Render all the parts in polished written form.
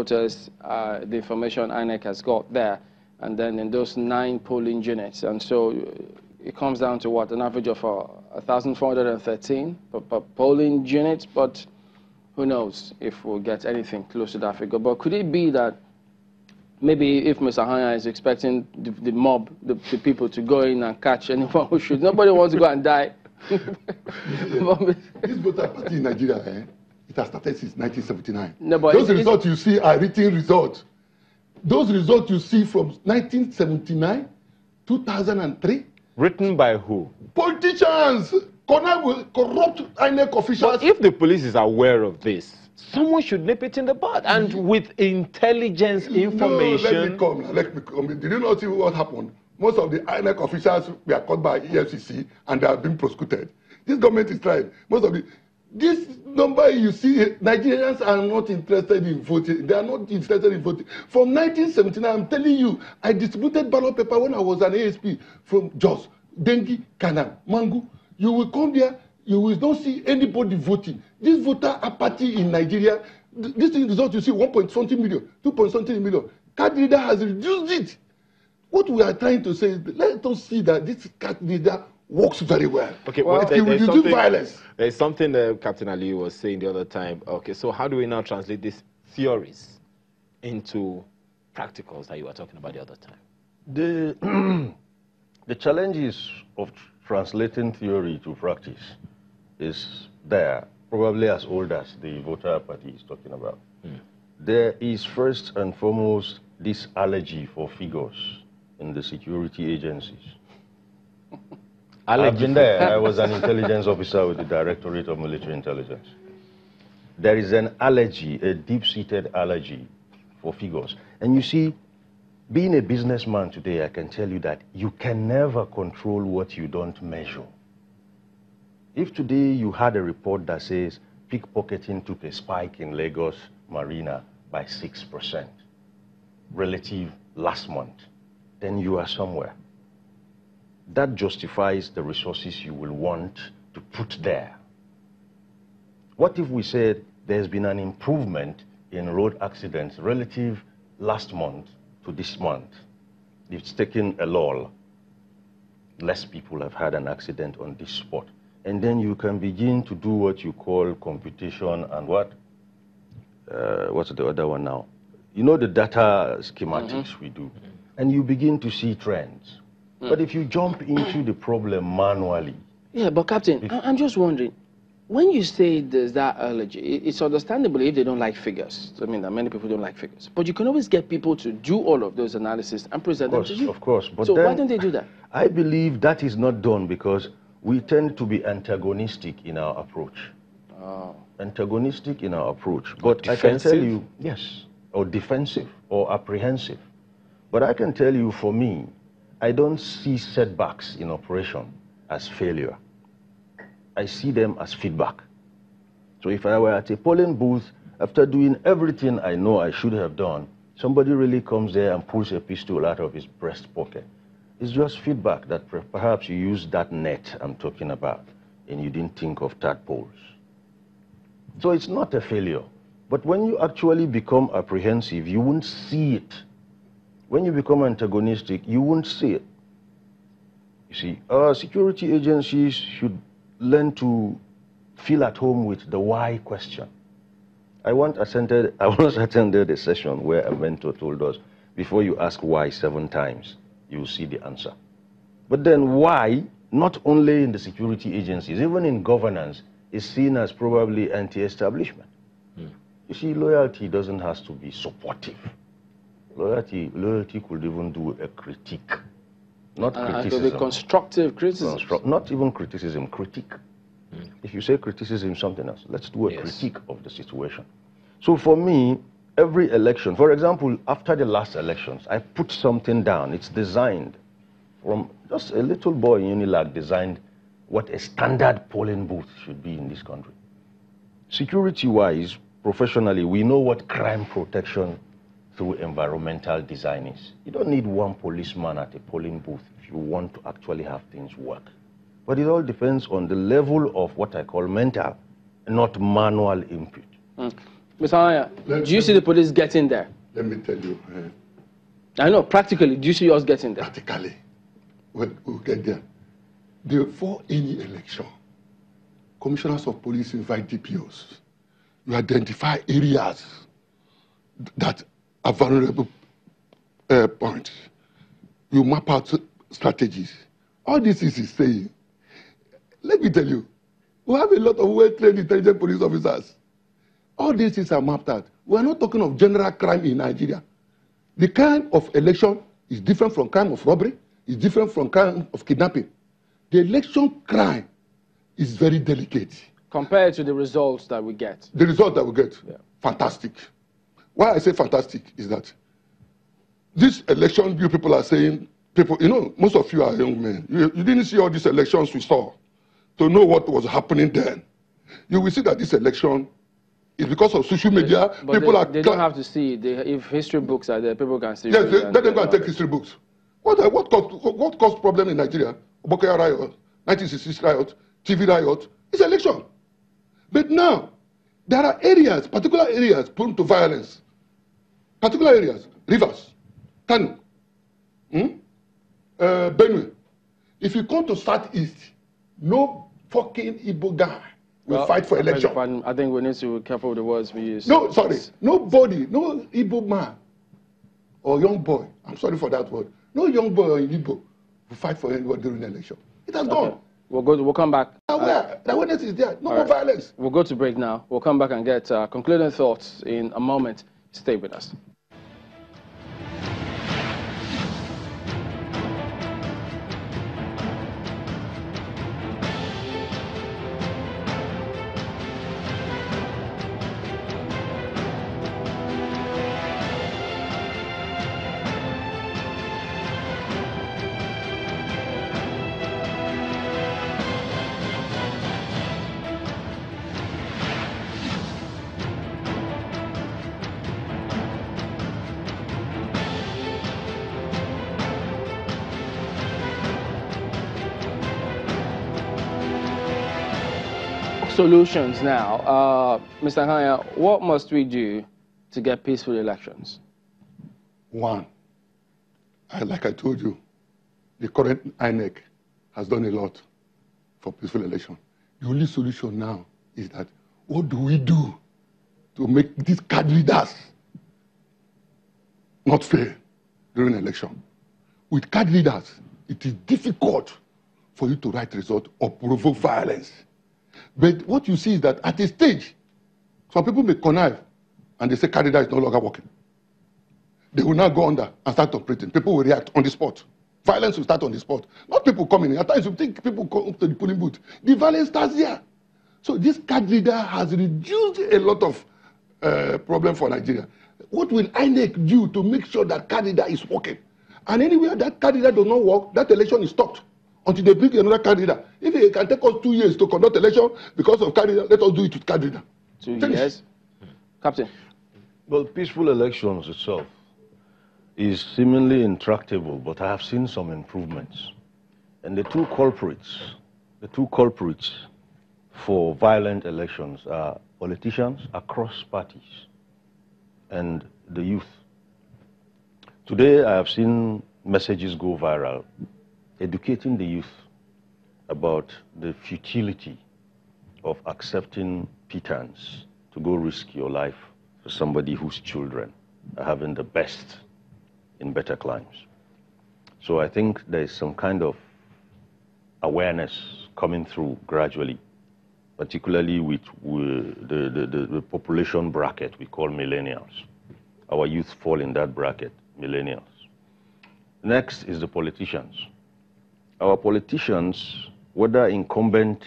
voters, the information INEC has got there, and then in those 9 polling units. And so it comes down to what, an average of 1,413 per polling unit, but who knows if we'll get anything close to that figure. But could it be that maybe if Mr. Hanya is expecting the mob, the people to go in and catch anyone who should, nobody wants to go and die. This voter party in Nigeria, it has started since 1979. No, but those results you see are written results. Those results you see from 1979, 2003. Written by who? Politicians. Corrupt INEC officials. But if the police is aware of this, someone should nip it in the bud. And with intelligence information... No, let me come. Did you not see what happened? Most of the INEC officials were caught by FCT and they have been prosecuted. This government is trying. This number you see, Nigerians are not interested in voting. They are not interested in voting. From 1979, I'm telling you, I distributed ballot paper when I was an ASP from Jos, Dengi, Kanang, Mangu. You will come there, you will not see anybody voting. This voter apathy in Nigeria, this result you see 1.something million, 2.something million. Card reader has reduced it. What we are trying to say is, let us see that this card reader works very well. Okay, well, it will reduce violence. There's something that Captain Ali was saying the other time. Okay, so how do we now translate these theories into practicals that you were talking about the other time? The challenges of translating theory to practice is there, probably as old as the voter party is talking about. There is first and foremost this allergy for figures in the security agencies. I've been there. I was an intelligence officer with the Directorate of Military Intelligence. There is an allergy, a deep-seated allergy for figures. And you see, being a businessman today, I can tell you that you can never control what you don't measure. If today you had a report that says pickpocketing took a spike in Lagos Marina by 6% relative last month, then you are somewhere. That justifies the resources you will want to put there. What if we said there's been an improvement in road accidents relative last month to this month? It's taken a lull. Less people have had an accident on this spot. And then you can begin to do what you call computation and what? What's the other one now? You know the data schematics we do. And you begin to see trends. But if you jump into the problem manually... Yeah, but Captain, I'm just wondering, when you say there's that allergy, it's understandable if they don't like figures. I mean, that many people don't like figures. But you can always get people to do all of those analysis and present them to you. Of course. But so why don't they do that? I believe that is not done because we tend to be antagonistic in our approach. Antagonistic in our approach. But I can tell you, yes, or defensive or apprehensive. But I can tell you, for me, I don't see setbacks in operation as failure. I see them as feedback. So if I were at a polling booth, after doing everything I know I should have done, somebody really comes there and pulls a pistol out of his breast pocket. It's just feedback that perhaps you used that net I'm talking about and you didn't think of tadpoles. So it's not a failure. But when you actually become apprehensive, you won't see it. When you become antagonistic, you won't see it. You see, our security agencies should learn to feel at home with the why question. I once attended a session where a mentor told us, before you ask why 7 times, you will see the answer. But then why, not only in the security agencies, even in governance, is seen as probably anti-establishment. You see, loyalty doesn't have to be supportive. Loyalty could even do a critique, not criticism. It could be constructive criticism. Not even criticism, critique. If you say criticism, something else. Let's do a critique of the situation. So for me, every election, for example, after the last elections, I put something down. It's designed from just a little boy in Unilag designed what a standard polling booth should be in this country. Security-wise, professionally, we know what crime protection through environmental design is. You don't need one policeman at a polling booth if you want to actually have things work. But it all depends on the level of what I call mental, not manual input. Mr. Aya, do you see the police getting there? Let me tell you. I know, practically, do you see us getting there? Practically, we'll get there. Before any election, commissioners of police invite DPOs. You identify areas that are vulnerable points. You map out strategies. All this is saying, let me tell you, we have a lot of well-trained intelligent police officers. All these things are mapped out. We are not talking of general crime in Nigeria. The kind of election is different from crime of robbery, is different from crime of kidnapping. The election crime is very delicate. Compared to the results that we get. The result that we get, fantastic. Why I say fantastic is that this election, you people are saying, most of you are young men. You didn't see all these elections we saw to know what was happening then. You will see that this election is because of social media. But they don't have to see it. If history books are there, people can see it. Yes, let them go and take history books. What caused problem in Nigeria? Obokaya riot, 1966 riot, TV riot, it's election. But now, there are areas, particular areas prone to violence. Particular areas, rivers, Kano, Benue. If you come to Southeast, no fucking Igbo guy will fight for election. I think we need to be careful with the words we use. No, sorry. Nobody, no Igbo man or young boy, I'm sorry for that word, no young boy or Igbo will fight for anyone during the election. It has gone. We'll come back. The awareness is there. No more violence. We'll go to break now. We'll come back and get concluding thoughts in a moment. Stay with us. Solutions now. Mr. Haya, what must we do to get peaceful elections? One, like I told you, the current INEC has done a lot for peaceful election. The only solution now is that what do we do to make these card readers not fair during election? With card readers, it is difficult for you to write result or provoke violence. But what you see is that at a stage, some people may connive and they say card reader is no longer working. They will now go under and start operating. People will react on the spot. Violence will start on the spot. Not people coming in. At times you think people come to the polling booth. The violence starts there. So this card reader has reduced a lot of problem for Nigeria. What will INEC do to make sure that card reader is working? And anywhere that card reader does not work, that election is stopped until they bring another card reader. If it can take us 2 years to conduct election because of card reader, let us do it with card reader. 2 years? Captain? Well, peaceful elections itself is seemingly intractable, but I have seen some improvements. And the two culprits for violent elections are politicians across parties and the youth. Today, I have seen messages go viral, educating the youth about the futility of accepting pittance to go risk your life for somebody whose children are having the best in better climes. So I think there is some kind of awareness coming through gradually, particularly with the population bracket we call millennials. Our youth fall in that bracket, millennials. Next is the politicians. Our politicians, whether incumbent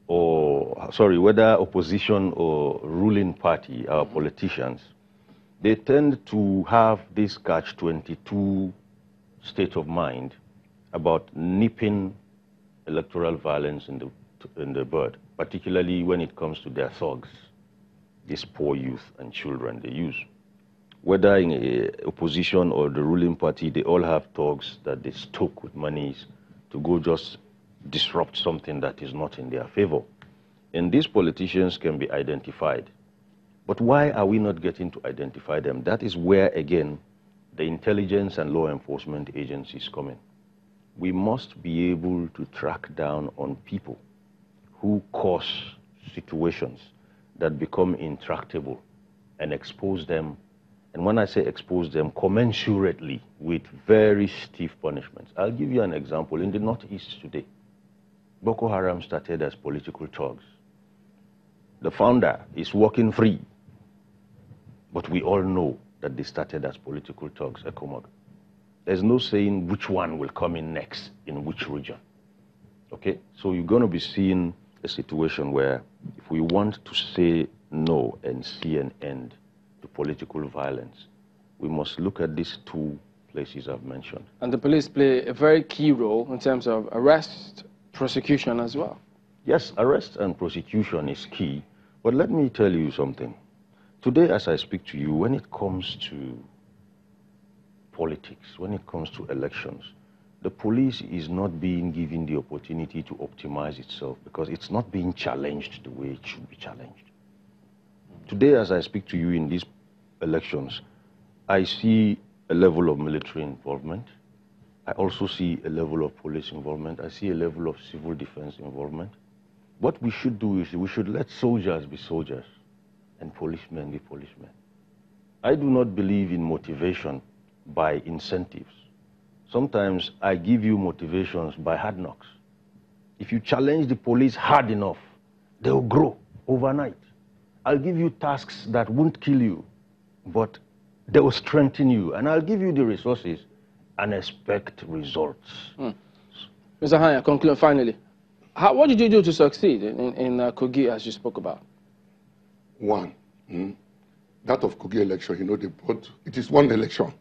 or, whether opposition or ruling party, our politicians, they tend to have this catch-22 state of mind about nipping electoral violence in the bud, particularly when it comes to their thugs, these poor youth and children they use. Whether in a opposition or the ruling party, they all have thugs that they stoke with monies to go just disrupt something that is not in their favor. And these politicians can be identified. But why are we not getting to identify them? That is where, again, the intelligence and law enforcement agencies come in. We must be able to track down on people who cause situations that become intractable and expose them. And when I say expose them, commensurately with very stiff punishments. I'll give you an example. In the Northeast today, Boko Haram started as political thugs. The founder is walking free. But we all know that they started as political thugs, Ekomog. There's no saying which one will come in next in which region. Okay? So you're going to be seeing a situation where if we want to say no and see an end to political violence, we must look at these two places I've mentioned. And the police play a very key role in terms of arrest, prosecution as well. Yes, arrest and prosecution is key. But let me tell you something. Today, as I speak to you, when it comes to politics, when it comes to elections, the police is not being given the opportunity to optimize itself because it's not being challenged the way it should be challenged. Today, as I speak to you in these elections, I see a level of military involvement. I also see a level of police involvement. I see a level of civil defense involvement. What we should do is we should let soldiers be soldiers and policemen be policemen. I do not believe in motivation by incentives. Sometimes I give you motivations by hard knocks. If you challenge the police hard enough, they'll grow overnight. I'll give you tasks that won't kill you, but they will strengthen you. And I'll give you the resources and expect results. Mr. Hanya, conclude finally. What did you do to succeed in Kogi, as you spoke about? One, that of Kogi election, you know, they brought, it is one election.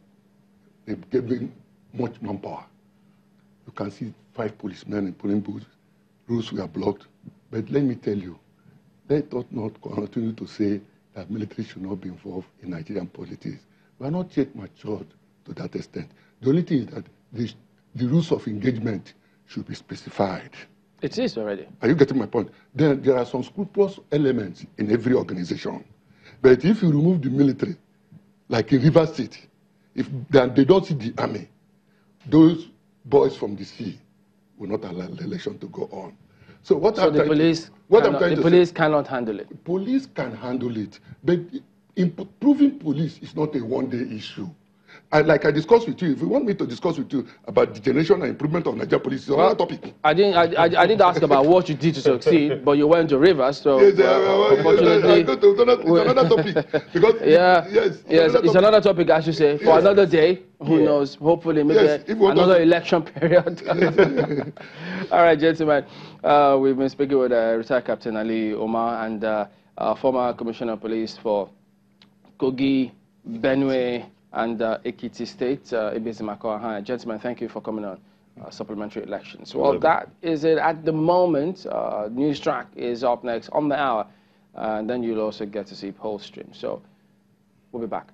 They gave them much manpower. You can see 5 policemen in polling booths. Roads were blocked. But let me tell you, let us not continue to say that military should not be involved in Nigerian politics. We are not yet matured to that extent. The only thing is that the rules of engagement should be specified. It is already. Are you getting my point? There are some scrupulous elements in every organization. But if you remove the military, like in River State, if they don't see the army, those boys from the sea will not allow the election to go on. So the police cannot handle it. Police can handle it, but improving police is not a one-day issue. Like I discussed with you, if you want me to discuss with you about the generation and improvement of Nigerian police, it's another topic. I didn't ask about what you did to succeed, but you went to Rivers, so yes, unfortunately... It's another topic. Because, yes, it's another topic, I should say, for another day. Who knows? Hopefully, maybe another election period. All right, gentlemen. We've been speaking with retired Captain Ali Omar and former Commissioner of Police for Kogi, Benue, and Ekiti State, Ibezimako. Gentlemen, thank you for coming on Supplementary Elections. Well, that is it at the moment. News Track is up next on the hour, and then you'll also get to see poll stream. So we'll be back.